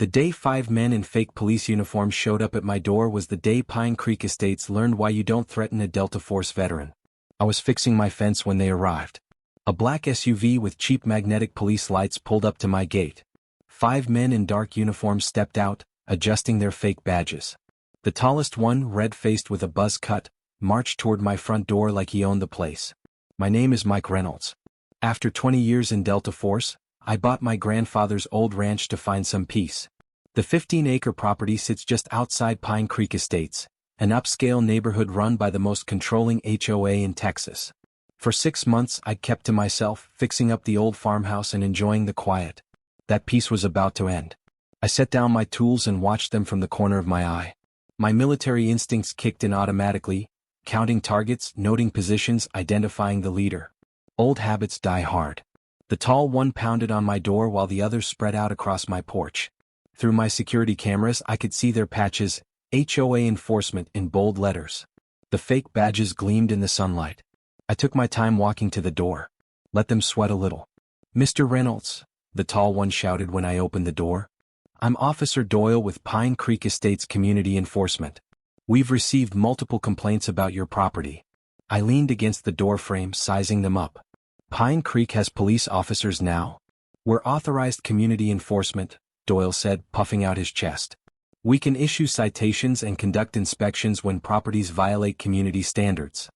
The day 5 men in fake police uniforms showed up at my door was the day Pine Creek Estates learned why you don't threaten a Delta Force veteran. I was fixing my fence when they arrived. A black SUV with cheap magnetic police lights pulled up to my gate. 5 men in dark uniforms stepped out, adjusting their fake badges. The tallest one, red-faced with a buzz cut, marched toward my front door like he owned the place. My name is Mike Reynolds. After 20 years in Delta Force, I bought my grandfather's old ranch to find some peace. The 15-acre property sits just outside Pine Creek Estates, an upscale neighborhood run by the most controlling HOA in Texas. For 6 months I kept to myself, fixing up the old farmhouse and enjoying the quiet. That peace was about to end. I set down my tools and watched them from the corner of my eye. My military instincts kicked in automatically, counting targets, noting positions, identifying the leader. Old habits die hard. The tall one pounded on my door while the others spread out across my porch. Through my security cameras I could see their patches, HOA enforcement in bold letters. The fake badges gleamed in the sunlight. I took my time walking to the door. Let them sweat a little. "Mr. Reynolds," the tall one shouted when I opened the door. "I'm Officer Doyle with Pine Creek Estates Community Enforcement. We've received multiple complaints about your property." I leaned against the door frame, sizing them up. "Pine Creek has police officers now? We're authorized community enforcement," Doyle said, puffing out his chest. "We can issue citations and conduct inspections when properties violate community standards."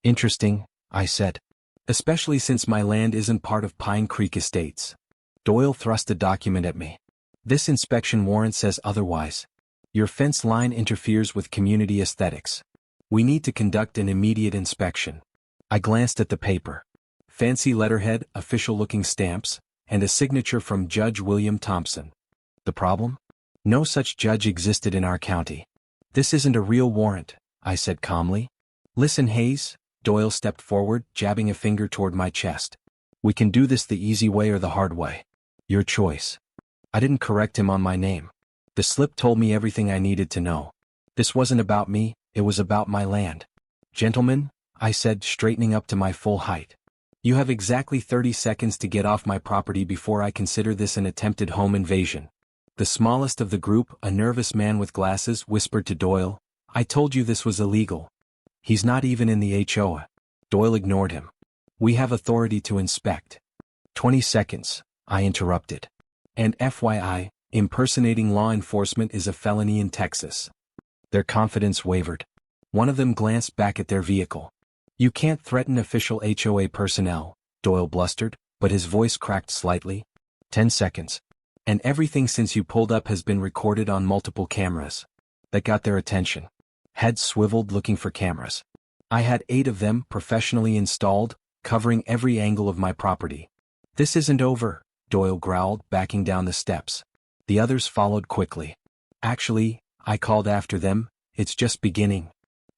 "Interesting," I said. "Especially since my land isn't part of Pine Creek Estates." Doyle thrust a document at me. "This inspection warrant says otherwise. Your fence line interferes with community aesthetics. We need to conduct an immediate inspection." I glanced at the paper. Fancy letterhead, official-looking stamps, and a signature from Judge William Thompson. The problem? No such judge existed in our county. "This isn't a real warrant," I said calmly. "Listen, Hayes," Doyle stepped forward, jabbing a finger toward my chest. "We can do this the easy way or the hard way. Your choice." I didn't correct him on my name. The slip told me everything I needed to know. This wasn't about me, it was about my land. "Gentlemen," I said, straightening up to my full height. "You have exactly 30 seconds to get off my property before I consider this an attempted home invasion." The smallest of the group, a nervous man with glasses, whispered to Doyle, "I told you this was illegal." "He's not even in the HOA." Doyle ignored him. "We have authority to inspect." 20 seconds, I interrupted. "And FYI, impersonating law enforcement is a felony in Texas." Their confidence wavered. One of them glanced back at their vehicle. "You can't threaten official HOA personnel," Doyle blustered, but his voice cracked slightly. 10 seconds. "And everything since you pulled up has been recorded on multiple cameras." That got their attention. Heads swiveled looking for cameras. I had 8 of them professionally installed, covering every angle of my property. "This isn't over," Doyle growled, backing down the steps. The others followed quickly. "Actually," I called after them, "it's just beginning."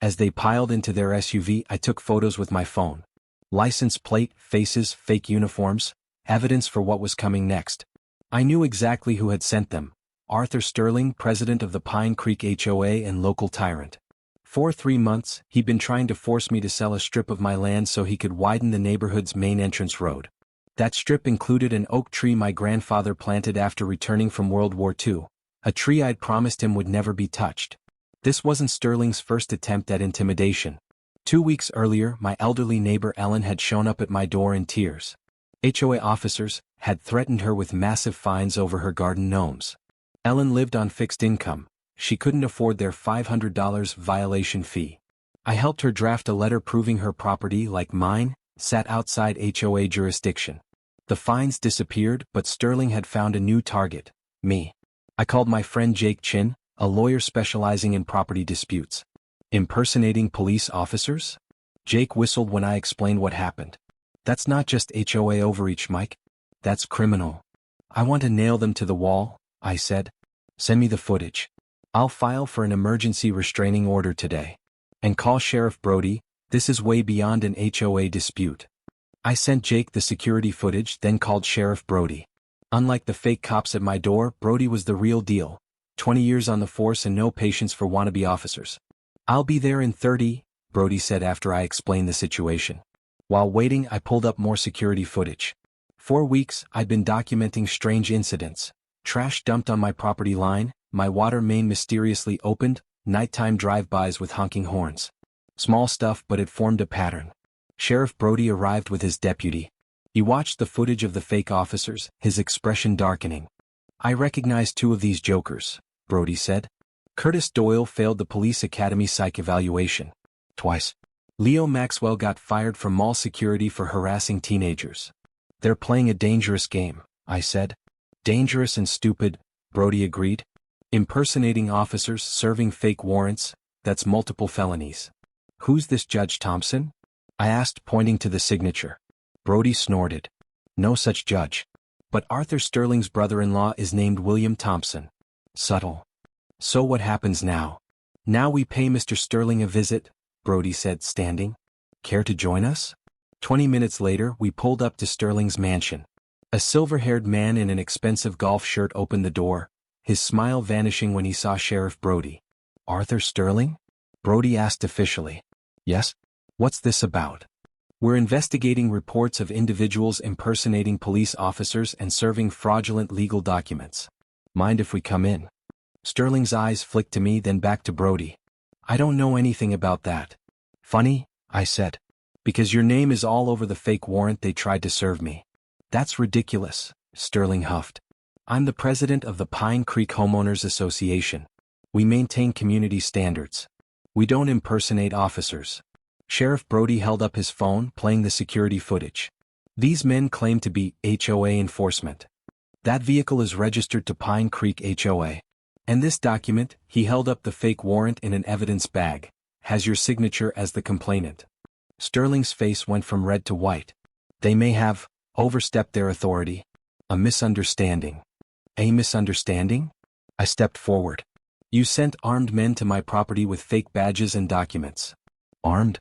As they piled into their SUV, I took photos with my phone. License plate, faces, fake uniforms, evidence for what was coming next. I knew exactly who had sent them. Arthur Sterling, president of the Pine Creek HOA and local tyrant. For 3 months, he'd been trying to force me to sell a strip of my land so he could widen the neighborhood's main entrance road. That strip included an oak tree my grandfather planted after returning from World War II, a tree I'd promised him would never be touched. This wasn't Sterling's first attempt at intimidation. 2 weeks earlier, my elderly neighbor Ellen had shown up at my door in tears. HOA officers had threatened her with massive fines over her garden gnomes. Ellen lived on fixed income. She couldn't afford their $500 violation fee. I helped her draft a letter proving her property, like mine, sat outside HOA jurisdiction. The fines disappeared, but Sterling had found a new target: me. I called my friend Jake Chin, a lawyer specializing in property disputes. "Impersonating police officers?" Jake whistled when I explained what happened. "That's not just HOA overreach, Mike. That's criminal." "I want to nail them to the wall," I said. "Send me the footage. I'll file for an emergency restraining order today. And call Sheriff Brody, this is way beyond an HOA dispute." I sent Jake the security footage, then called Sheriff Brody. Unlike the fake cops at my door, Brody was the real deal. 20 years on the force and no patience for wannabe officers. "I'll be there in 30, Brody said after I explained the situation. While waiting, I pulled up more security footage. For weeks, I'd been documenting strange incidents. Trash dumped on my property line, my water main mysteriously opened, nighttime drive-bys with honking horns. Small stuff, but it formed a pattern. Sheriff Brody arrived with his deputy. He watched the footage of the fake officers, his expression darkening. "I recognize two of these jokers," Brody said. "Curtis Doyle failed the police academy psych evaluation. Twice. Leo Maxwell got fired from mall security for harassing teenagers. They're playing a dangerous game," I said. "Dangerous and stupid," Brody agreed. "Impersonating officers, serving fake warrants, that's multiple felonies." "Who's this Judge Thompson?" I asked, pointing to the signature. Brody snorted. "No such judge. But Arthur Sterling's brother-in-law is named William Thompson." Subtle. "So what happens now?" "Now we pay Mr. Sterling a visit," Brody said, standing. "Care to join us?" 20 minutes later, we pulled up to Sterling's mansion. A silver-haired man in an expensive golf shirt opened the door, his smile vanishing when he saw Sheriff Brody. "Arthur Sterling?" Brody asked officially. "Yes? What's this about?" "We're investigating reports of individuals impersonating police officers and serving fraudulent legal documents. Mind if we come in?" Sterling's eyes flicked to me, then back to Brody. "I don't know anything about that." "Funny," I said. "Because your name is all over the fake warrant they tried to serve me." "That's ridiculous," Sterling huffed. "I'm the president of the Pine Creek Homeowners Association. We maintain community standards. We don't impersonate officers." Sheriff Brody held up his phone, playing the security footage. "These men claim to be HOA enforcement. That vehicle is registered to Pine Creek HOA. And this document," he held up the fake warrant in an evidence bag, "has your signature as the complainant." Sterling's face went from red to white. "They may have overstepped their authority. A misunderstanding." "A misunderstanding?" I stepped forward. "You sent armed men to my property with fake badges and documents." "Armed?"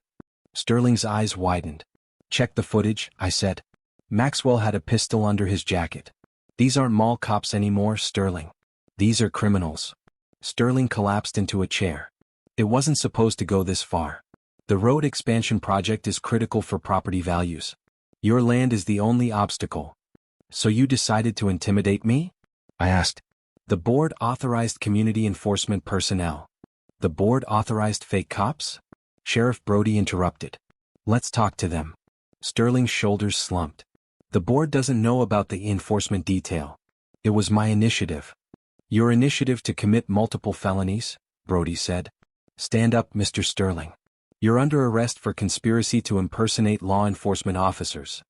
Sterling's eyes widened. "Check the footage," I said. "Maxwell had a pistol under his jacket. These aren't mall cops anymore, Sterling. These are criminals." Sterling collapsed into a chair. "It wasn't supposed to go this far. The road expansion project is critical for property values. Your land is the only obstacle. So you decided to intimidate me?" I asked. "The board authorized community enforcement personnel." "The board authorized fake cops?" Sheriff Brody interrupted. "Let's talk to them." Sterling's shoulders slumped. "The board doesn't know about the enforcement detail. It was my initiative." "Your initiative to commit multiple felonies?" Brody said. "Stand up, Mr. Sterling. You're under arrest for conspiracy to impersonate law enforcement officers."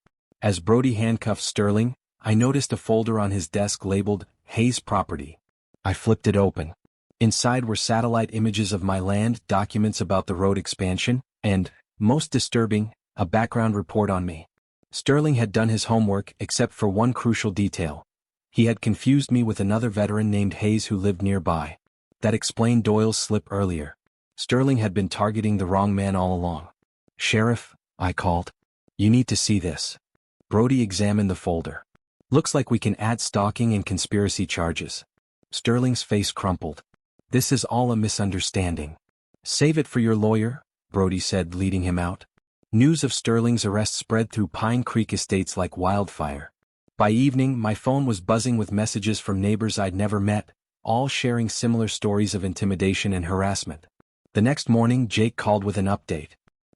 As Brody handcuffed Sterling, I noticed a folder on his desk labeled Hayes Property. I flipped it open. Inside were satellite images of my land, documents about the road expansion, and, most disturbing, a background report on me. Sterling had done his homework except for one crucial detail. He had confused me with another veteran named Hayes who lived nearby. That explained Doyle's slip earlier. Sterling had been targeting the wrong man all along. "Sheriff," I called. "You need to see this." Brody examined the folder. "Looks like we can add stalking and conspiracy charges." Sterling's face crumpled. "This is all a misunderstanding." "Save it for your lawyer," Brody said, leading him out. News of Sterling's arrest spread through Pine Creek Estates like wildfire. By evening, my phone was buzzing with messages from neighbors I'd never met, all sharing similar stories of intimidation and harassment. The next morning, Jake called with an update.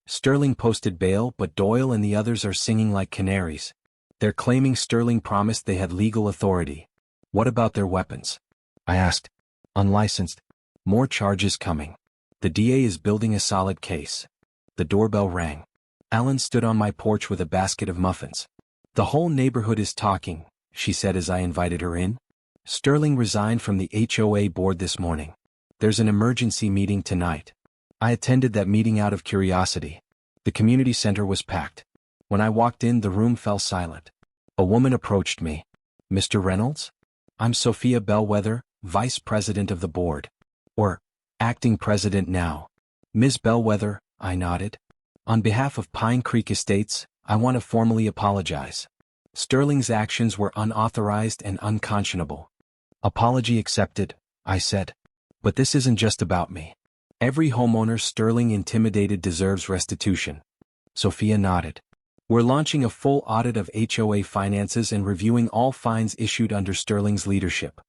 "Sterling posted bail, but Doyle and the others are singing like canaries. They're claiming Sterling promised they had legal authority." "What about their weapons?" I asked. "Unlicensed. More charges coming. The DA is building a solid case." The doorbell rang. Ellen stood on my porch with a basket of muffins. "The whole neighborhood is talking," she said as I invited her in. "Sterling resigned from the HOA board this morning. There's an emergency meeting tonight." I attended that meeting out of curiosity. The community center was packed. When I walked in, the room fell silent. A woman approached me. "Mr. Reynolds? I'm Sophia Bellwether, vice president of the board. Or, acting president now." "Ms. Bellwether," I nodded. "On behalf of Pine Creek Estates, I want to formally apologize. Sterling's actions were unauthorized and unconscionable." "Apology accepted," I said. "But this isn't just about me. Every homeowner Sterling intimidated deserves restitution." Sophia nodded. "We're launching a full audit of HOA finances and reviewing all fines issued under Sterling's leadership."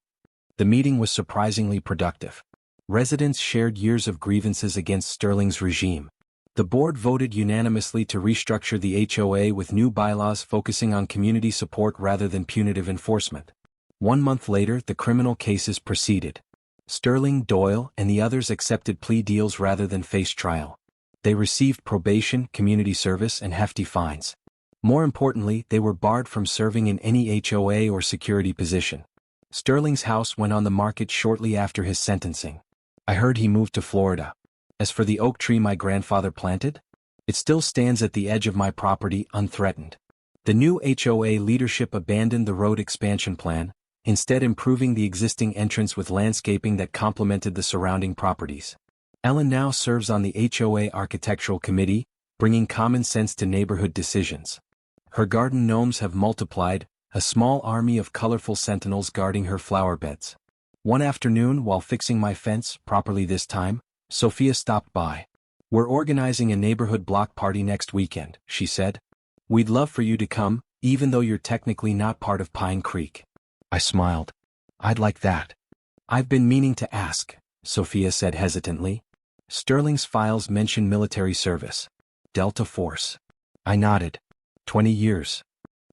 The meeting was surprisingly productive. Residents shared years of grievances against Sterling's regime. The board voted unanimously to restructure the HOA with new bylaws focusing on community support rather than punitive enforcement. 1 month later, the criminal cases proceeded. Sterling, Doyle, and the others accepted plea deals rather than face trial. They received probation, community service, and hefty fines. More importantly, they were barred from serving in any HOA or security position. Sterling's house went on the market shortly after his sentencing. I heard he moved to Florida. As for the oak tree my grandfather planted, it still stands at the edge of my property unthreatened. The new HOA leadership abandoned the road expansion plan, instead improving the existing entrance with landscaping that complemented the surrounding properties. Ellen now serves on the HOA Architectural Committee, bringing common sense to neighborhood decisions. Her garden gnomes have multiplied, a small army of colorful sentinels guarding her flower beds. One afternoon, while fixing my fence, properly this time, Sophia stopped by. "We're organizing a neighborhood block party next weekend," she said. "We'd love for you to come, even though you're technically not part of Pine Creek." I smiled. "I'd like that." "I've been meaning to ask," Sophia said hesitantly. "Sterling's files mention military service. Delta Force." I nodded. 20 years.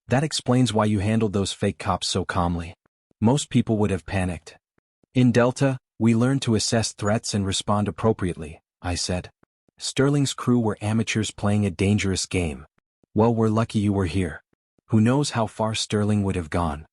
"That explains why you handled those fake cops so calmly. Most people would have panicked." "In Delta, we learn to assess threats and respond appropriately," I said. "Sterling's crew were amateurs playing a dangerous game. Well, we're lucky you were here. Who knows how far Sterling would have gone."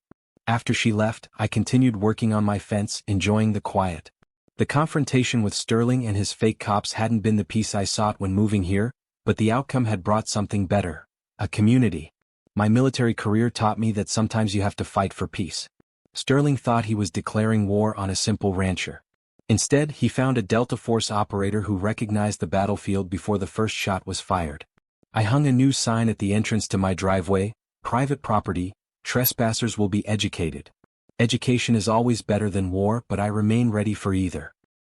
After she left, I continued working on my fence, enjoying the quiet. The confrontation with Sterling and his fake cops hadn't been the peace I sought when moving here, but the outcome had brought something better: a community. My military career taught me that sometimes you have to fight for peace. Sterling thought he was declaring war on a simple rancher. Instead, he found a Delta Force operator who recognized the battlefield before the first shot was fired. I hung a new sign at the entrance to my driveway: "Private property, trespassers will be educated." Education is always better than war, but I remain ready for either.